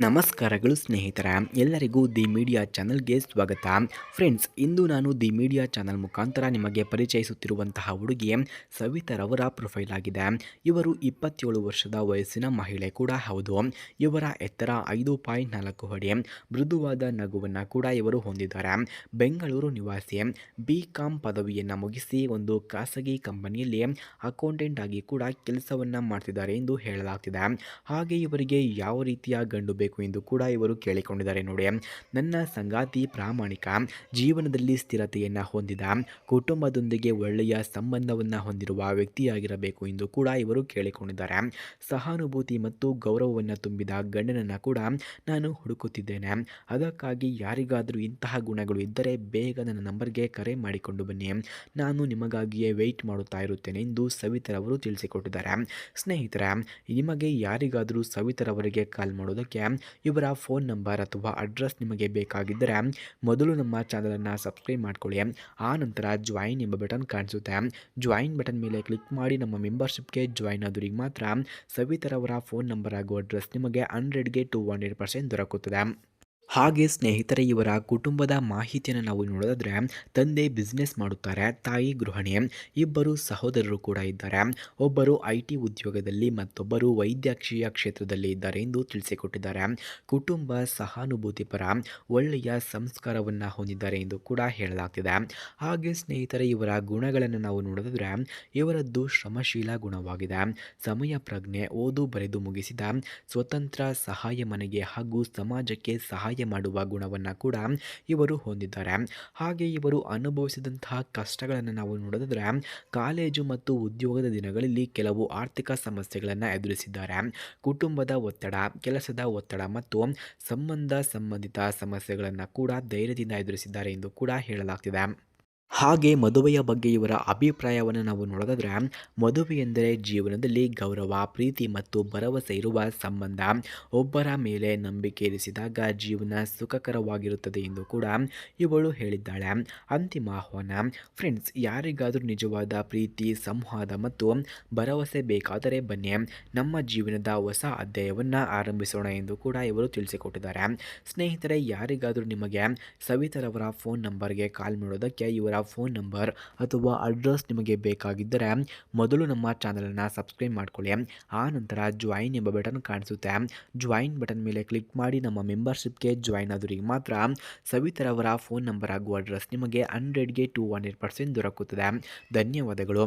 ನಮಸ್ಕಾರಗಳು ಸ್ನೇಹಿತರ ಎಲ್ಲರಿಗೂ ದಿ ಮೀಡಿಯಾ ಚಾನಲ್ಗೆ ಸ್ವಾಗತ. ಫ್ರೆಂಡ್ಸ್, ಇಂದು ನಾನು ದಿ ಮೀಡಿಯಾ ಚಾನಲ್ ಮುಖಾಂತರ ನಿಮಗೆ ಪರಿಚಯಿಸುತ್ತಿರುವಂತಹ ಹುಡುಗಿ ಸವಿತರವರ ಪ್ರೊಫೈಲ್ ಆಗಿದೆ. ಇವರು 27 ವರ್ಷದ ವಯಸ್ಸಿನ ಮಹಿಳೆ ಕೂಡ ಹೌದು. ಇವರ ಎತ್ತರ 5.4 ಅಡಿ. ಮೃದುವಾದ ನಗುವನ್ನು ಕೂಡ ಇವರು ಹೊಂದಿದ್ದಾರೆ. ಬೆಂಗಳೂರು ನಿವಾಸಿ. BCom ಪದವಿಯನ್ನು ಮುಗಿಸಿ ಒಂದು ಖಾಸಗಿ ಕಂಪನಿಯಲ್ಲಿ ಅಕೌಂಟೆಂಟ್ ಆಗಿ ಕೂಡ ಕೆಲಸವನ್ನು ಮಾಡ್ತಿದ್ದಾರೆ ಎಂದು ಹೇಳಲಾಗ್ತಿದೆ. ಹಾಗೆ ಇವರಿಗೆ ಯಾವ ರೀತಿಯ ಗಂಡು ಬೇಕು ಎಂದು ಕೂಡ ಇವರು ಕೇಳಿಕೊಂಡಿದ್ದಾರೆ ನೋಡಿ. ನನ್ನ ಸಂಗಾತಿ ಪ್ರಾಮಾಣಿಕ, ಜೀವನದಲ್ಲಿ ಸ್ಥಿರತೆಯನ್ನು ಹೊಂದಿದ, ಕುಟುಂಬದೊಂದಿಗೆ ಒಳ್ಳೆಯ ಸಂಬಂಧವನ್ನು ಹೊಂದಿರುವ ವ್ಯಕ್ತಿಯಾಗಿರಬೇಕು ಎಂದು ಕೂಡ ಇವರು ಕೇಳಿಕೊಂಡಿದ್ದಾರೆ. ಸಹಾನುಭೂತಿ ಮತ್ತು ಗೌರವವನ್ನು ತುಂಬಿದ ಗಂಡನನ್ನು ಕೂಡ ನಾನು ಹುಡುಕುತ್ತಿದ್ದೇನೆ. ಅದಕ್ಕಾಗಿ ಯಾರಿಗಾದರೂ ಇಂತಹ ಗುಣಗಳು ಇದ್ದರೆ ಬೇಗ ನನ್ನ ನಂಬರ್ಗೆ ಕರೆ ಮಾಡಿಕೊಂಡು ಬನ್ನಿ. ನಾನು ನಿಮಗಾಗಿಯೇ ವೆಯ್ಟ್ ಮಾಡುತ್ತಾ ಇರುತ್ತೇನೆ ಎಂದು ಸವಿತರವರು ತಿಳಿಸಿಕೊಟ್ಟಿದ್ದಾರೆ. ಸ್ನೇಹಿತರೆ, ನಿಮಗೆ ಯಾರಿಗಾದರೂ ಸವಿತರವರಿಗೆ ಕಾಲ್ ಮಾಡೋದಕ್ಕೆ ಇವರ ಫೋನ್ ನಂಬರ್ ಅಥವಾ ಅಡ್ರೆಸ್ ನಿಮಗೆ ಬೇಕಾಗಿದ್ದರೆ ಮೊದಲು ನಮ್ಮ ಚಾನಲನ್ನು ಸಬ್ಸ್ಕ್ರೈಬ್ ಮಾಡ್ಕೊಳ್ಳಿ. ಆ ನಂತರ ಜಾಯಿನ್ ಎಂಬ ಬಟನ್ ಕಾಣಿಸುತ್ತೆ. ಜಾಯಿನ್ ಬಟನ್ ಮೇಲೆ ಕ್ಲಿಕ್ ಮಾಡಿ ನಮ್ಮ ಮೆಂಬರ್ಶಿಪ್ಗೆ ಜಾಯಿನ್ ಆದವರಿಗೆ ಮಾತ್ರ ಸವಿತರವರ ಫೋನ್ ನಂಬರ್ ಹಾಗೂ ಅಡ್ರೆಸ್ ನಿಮಗೆ 100ಗೆ 200% ದೊರಕುತ್ತದೆ. ಹಾಗೆ ಸ್ನೇಹಿತರೆ, ಇವರ ಕುಟುಂಬದ ಮಾಹಿತಿಯನ್ನು ನಾವು ನೋಡೋದಾದರೆ ತಂದೆ ಬಿಸ್ನೆಸ್ ಮಾಡುತ್ತಾರೆ, ತಾಯಿ ಗೃಹಿಣಿ. ಇಬ್ಬರು ಸಹೋದರರು ಕೂಡ ಇದ್ದಾರೆ. ಒಬ್ಬರು IT ಉದ್ಯೋಗದಲ್ಲಿ ಮತ್ತೊಬ್ಬರು ವೈದ್ಯಕೀಯ ಕ್ಷೇತ್ರದಲ್ಲಿ ಇದ್ದಾರೆ ಎಂದು ತಿಳಿಸಿಕೊಟ್ಟಿದ್ದಾರೆ. ಕುಟುಂಬ ಸಹಾನುಭೂತಿಪರ, ಒಳ್ಳೆಯ ಸಂಸ್ಕಾರವನ್ನು ಹೊಂದಿದ್ದಾರೆ ಎಂದು ಕೂಡ ಹೇಳಲಾಗ್ತಿದೆ. ಹಾಗೆ ಸ್ನೇಹಿತರೆ, ಇವರ ಗುಣಗಳನ್ನು ನಾವು ನೋಡೋದಾದರೆ ಇವರದ್ದು ಶ್ರಮಶೀಲ ಗುಣವಾಗಿದೆ. ಸಮಯ ಪ್ರಜ್ಞೆ, ಓದು ಬರೆದು ಮುಗಿಸಿದ, ಸ್ವತಂತ್ರ, ಸಹಾಯ ಮನೆಗೆ ಹಾಗೂ ಸಮಾಜಕ್ಕೆ ಸಹಾಯ ಮಾಡುವ ಗುಣವನ್ನು ಕೂಡ ಇವರು ಹೊಂದಿದ್ದಾರೆ. ಹಾಗೆ ಇವರು ಅನುಭವಿಸಿದಂತಹ ಕಷ್ಟಗಳನ್ನು ನಾವು ನೋಡೋದಾದರೆ ಕಾಲೇಜು ಮತ್ತು ಉದ್ಯೋಗದ ದಿನಗಳಲ್ಲಿ ಕೆಲವು ಆರ್ಥಿಕ ಸಮಸ್ಯೆಗಳನ್ನು ಎದುರಿಸಿದ್ದಾರೆ. ಕುಟುಂಬದ ಒತ್ತಡ, ಕೆಲಸದ ಒತ್ತಡ ಮತ್ತು ಸಂಬಂಧಿತ ಸಮಸ್ಯೆಗಳನ್ನು ಕೂಡ ಧೈರ್ಯದಿಂದ ಎದುರಿಸಿದ್ದಾರೆ ಎಂದು ಕೂಡ ಹೇಳಲಾಗ್ತಿದೆ. ಹಾಗೆ ಮದುವೆಯ ಬಗ್ಗೆ ಇವರ ಅಭಿಪ್ರಾಯವನ್ನು ನಾವು ನೋಡೋದಾದರೆ ಮದುವೆ ಎಂದರೆ ಜೀವನದಲ್ಲಿ ಗೌರವ, ಪ್ರೀತಿ ಮತ್ತು ಭರವಸೆ ಇರುವ ಸಂಬಂಧ. ಒಬ್ಬರ ಮೇಲೆ ನಂಬಿಕೆ ಇರಿಸಿದಾಗ ಜೀವನ ಸುಖಕರವಾಗಿರುತ್ತದೆ ಎಂದು ಕೂಡ ಇವಳು ಹೇಳಿದ್ದಾಳೆ. ಅಂತಿಮ ಆಹ್ವಾನ. ಫ್ರೆಂಡ್ಸ್, ಯಾರಿಗಾದರೂ ನಿಜವಾದ ಪ್ರೀತಿ, ಸಂವಾದ ಮತ್ತು ಭರವಸೆ ಬೇಕಾದರೆ ಬನ್ನಿ, ನಮ್ಮ ಜೀವನದ ಹೊಸ ಅಧ್ಯಾಯವನ್ನು ಆರಂಭಿಸೋಣ ಎಂದು ಕೂಡ ಇವರು ತಿಳಿಸಿಕೊಟ್ಟಿದ್ದಾರೆ. ಸ್ನೇಹಿತರೆ, ಯಾರಿಗಾದರೂ ನಿಮಗೆ ಸವಿತರವರ ಫೋನ್ ನಂಬರ್ಗೆ ಕಾಲ್ ಮಾಡೋದಕ್ಕೆ ಇವರ ಫೋನ್ ನಂಬರ್ ಅಥವಾ ಅಡ್ರೆಸ್ ನಿಮಗೆ ಬೇಕಾಗಿದ್ದರೆ ಮೊದಲು ನಮ್ಮ ಚಾನಲನ್ನು ಸಬ್ಸ್ಕ್ರೈಬ್ ಮಾಡ್ಕೊಳ್ಳಿ. ಆ ನಂತರ ಜಾಯಿನ್ ಎಂಬ ಬಟನ್ ಕಾಣಿಸುತ್ತೆ. ಜಾಯಿನ್ ಬಟನ್ ಮೇಲೆ ಕ್ಲಿಕ್ ಮಾಡಿ ನಮ್ಮ ಮೆಂಬರ್ಶಿಪ್ಗೆ ಜಾಯಿನ್ ಆದವರಿಗೆ ಮಾತ್ರ ಸವಿತರವರ ಫೋನ್ ನಂಬರ್ ಹಾಗೂ ಅಡ್ರೆಸ್ ನಿಮಗೆ 100ಗೆ 200% ದೊರಕುತ್ತದೆ. ಧನ್ಯವಾದಗಳು.